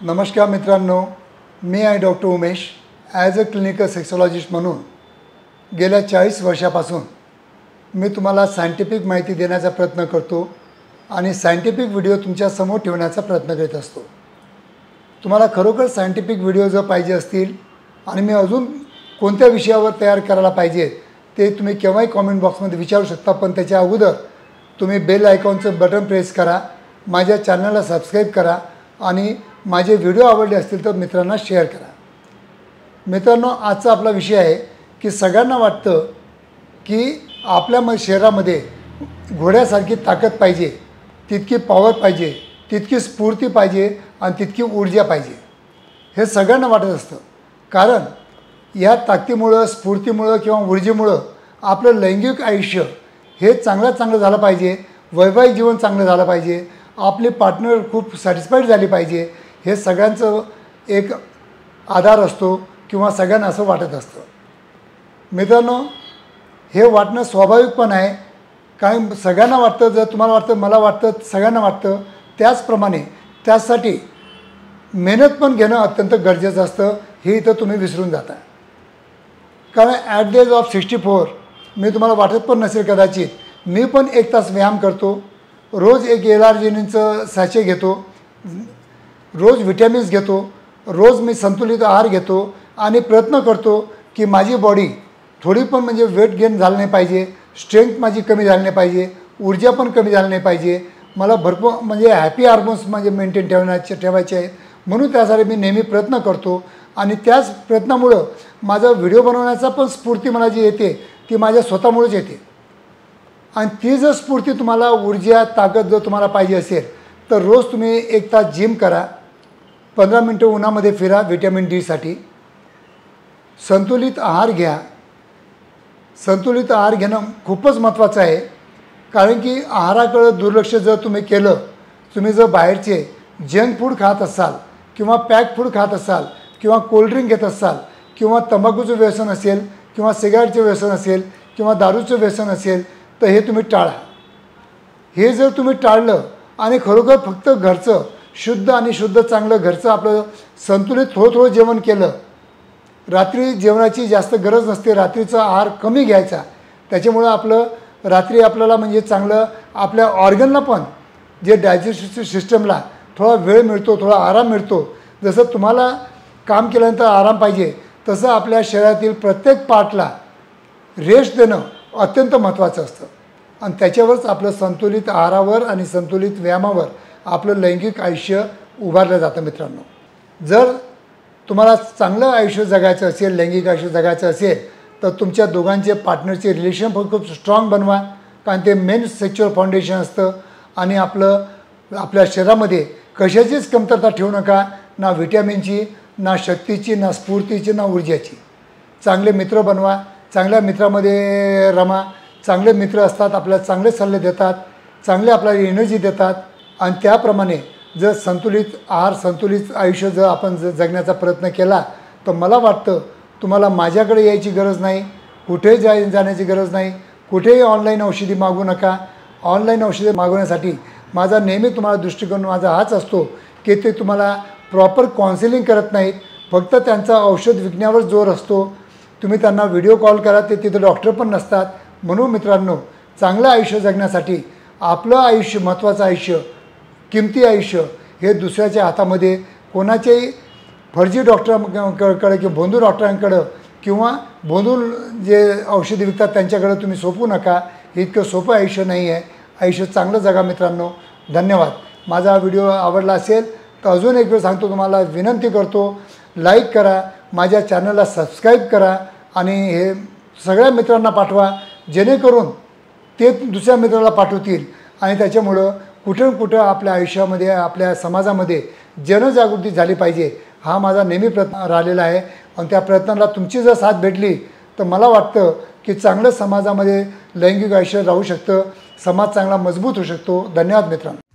नमस्कार मित्रांनो, मी आहे doctor Umesh. As a clinical sexologist म्हणून गेल्या 40 वर्षापासून मी तुम्हाला सायंटिफिक माहिती देण्याचा प्रयत्न करतो आणि सायंटिफिक व्हिडिओ तुमच्यासमोर ठेवण्याचा प्रयत्न करीत असतो. तुम्हाला खरोखर सायंटिफिक व्हिडिओ जर पाहिजे असतील आणि मी अजून कोणत्या विषयावर तयार करायला पाहिजे ते तुम्ही केव्हाही कॉमेंट बॉक्समध्ये विचारू शकता. पण त्याच्या अगोदर तुम्ही बेल आयकॉनचं बटन प्रेस करा, माझ्या चॅनलला सबस्क्राईब करा आणि माझे व्हिडिओ आवडले असतील तर मित्रांना शेअर करा. मित्रांनो, आजचा आपला विषय आहे की सगळ्यांना वाटतं की आपल्या शरीरामध्ये घोड्यासारखी ताकद पाहिजे, तितकी पॉवर पाहिजे, तितकी स्फूर्ती पाहिजे आणि तितकी ऊर्जा पाहिजे. हे सगळ्यांना वाटत असतं. कारण या ताकदीमुळं, स्फूर्तीमुळं किंवा ऊर्जेमुळं आपलं लैंगिक आयुष्य हे चांगलं झालं पाहिजे, वैवाहिक जीवन चांगलं झालं पाहिजे, आपली पार्टनर खूप सॅटिस्फाईड झाली पाहिजे. हे सगळ्यांचं एक आधार असतो किंवा सगळ्यांना असं वाटत असतं. मित्रांनो, हे वाटणं स्वाभाविक पण आहे. कारण सगळ्यांना वाटतं, जर तुम्हाला वाटतं, मला वाटतं, सगळ्यांना वाटतं, त्याचप्रमाणे त्यासाठी मेहनत पण घेणं अत्यंत गरजेचं असतं. हे इथं तुम्ही विसरून जाता. कारण ॲट द एज ऑफ 64 मी तुम्हाला वाटत पण नसेल कदाचित, मी पण 1 तास व्यायाम करतो, रोज एक एलआर्जिनिनचं सॅचे घेतो, रोज व्हिटॅमिन्स घेतो, रोज मी संतुलित आहार घेतो आणि प्रयत्न करतो की माझी बॉडी थोडी पण म्हणजे वेट गेन झालं नाही पाहिजे, स्ट्रेंथ माझी कमी झाली नाही पाहिजे, ऊर्जा पण कमी झाली नाही पाहिजे. मला भरपूर म्हणजे हॅपी हार्मोन्स म्हणजे मेंटेन ठेवायचे आहेत. म्हणून त्यासाठी मी नेहमी प्रयत्न करतो आणि त्याच प्रयत्नामुळं माझा व्हिडिओ बनवण्याचा पण स्फूर्ती मला जी येते ती माझ्या स्वतःमुळेच येते. आणि ती जर स्फूर्ती तुम्हाला, ऊर्जा, ताकद जर तुम्हाला पाहिजे असेल तर रोज तुम्ही 1 तास जिम करा, 15 मिनटं उन्हामध्ये फिरा व्हिटॅमिन डीसाठी, संतुलित आहार घ्या. संतुलित आहार घेणं खूपच महत्त्वाचं आहे. कारण की आहाराकडं दुर्लक्ष जर तुम्ही केलं, तुम्ही जर बाहेरचे जंक फूड खात असाल किंवा पॅक फूड खात असाल किंवा कोल्ड्रिंक घेत असाल किंवा तंबाखूचं व्यसन असेल किंवा सिगारेटचं व्यसन असेल किंवा दारूचं व्यसन असेल तर हे तुम्ही टाळा. हे जर तुम्ही टाळलं आणि खरोखर फक्त घरचं शुद्ध आणि शुद्ध चांगलं घरचं आपलं संतुलित थोडं जेवण केलं, रात्री जेवणाची जास्त गरज नसते, रात्रीचा आहार कमी घ्यायचा, त्याच्यामुळं आपलं रात्री आपल्याला म्हणजे चांगलं आपल्या ऑर्गनला पण जे डायजेस्टिव्ह सिस्टमला थोडा वेळ मिळतो, थोडा आराम मिळतो. जसं तुम्हाला काम केल्यानंतर आराम पाहिजे तसं आपल्या शरीरातील प्रत्येक पार्टला रेस्ट देणं अत्यंत महत्त्वाचं असतं. आणि त्याच्यावरच आपलं संतुलित आहारावर आणि संतुलित व्यायामावर आपलं लैंगिक आयुष्य उभारलं जातं. मित्रांनो, जर तुम्हाला चांगलं आयुष्य जगायचं असेल, लैंगिक आयुष्य जगायचं असेल तर तुमच्या दोघांचे पार्टनरचे रिलेशन पण खूप स्ट्रॉंग बनवा. कारण ते मेन सेक्शुअल फाउंडेशन असतं. आणि आपल्या शरीरामध्ये कशाचीच कमतरता ठेवू नका, ना व्हिटॅमिनची, ना शक्तीची, ना स्फूर्तीची, ना ऊर्जाची. चांगले मित्र बनवा, चांगल्या मित्रामध्ये रमा. चांगले मित्र असतात, आपल्याला चांगले सल्ले देतात, चांगले आपल्याला एनर्जी देतात. आणि त्याप्रमाणे जर संतुलित आहार, संतुलित आयुष्य जर आपण जगण्याचा प्रयत्न केला तर मला वाटतं तुम्हाला माझ्याकडे यायची गरज नाही, कुठेही जाण्याची गरज नाही, कुठेही ऑनलाईन औषधी मागू नका. ऑनलाईन औषधे मागवण्यासाठी माझा नेहमी तुम्हाला दृष्टिकोन माझा हाच असतो की ते तुम्हाला प्रॉपर काउन्सिलिंग करत नाहीत, फक्त त्यांचा औषध विकण्यावर जोर असतो. तुम्ही त्यांना व्हिडिओ कॉल करा, ते तिथे डॉक्टर पण नसतात. म्हणून मित्रांनो, चांगलं आयुष्य जगण्यासाठी आपलं आयुष्य, महत्त्वाचं आयुष्य, किमती आयुष्य हे दुसऱ्याच्या हातामध्ये, कोणाच्याही फर्जी डॉक्टरांकडे किंवा भोंदू डॉक्टरांकडं किंवा भोंदू जे औषधी विकतात त्यांच्याकडं तुम्ही सोपू नका. हे इतकं सोपं आयुष्य नाही आहे. आयुष्य चांगलं जगा मित्रांनो. धन्यवाद. माझा हा व्हिडिओ आवडला असेल तर अजून एक वेळ सांगतो, तुम्हाला विनंती करतो, लाईक करा, माझ्या चॅनलला सबस्क्राईब करा आणि हे सगळ्या मित्रांना पाठवा, जेणेकरून ते दुसऱ्या मित्राला पाठवतील. आणि त्याच्यामुळं कुठं आपल्या आयुष्यामध्ये, आपल्या समाजामध्ये जनजागृती झाली पाहिजे. हा माझा नेहमी प्रयत्न राहिलेला आहे. आणि त्या प्रयत्नाला तुमची जर साथ भेटली तर मला वाटतं की चांगलं समाजामध्ये लैंगिक आयुष्य राहू शकतं, समाज चांगला मजबूत होऊ शकतो. धन्यवाद मित्रांनो.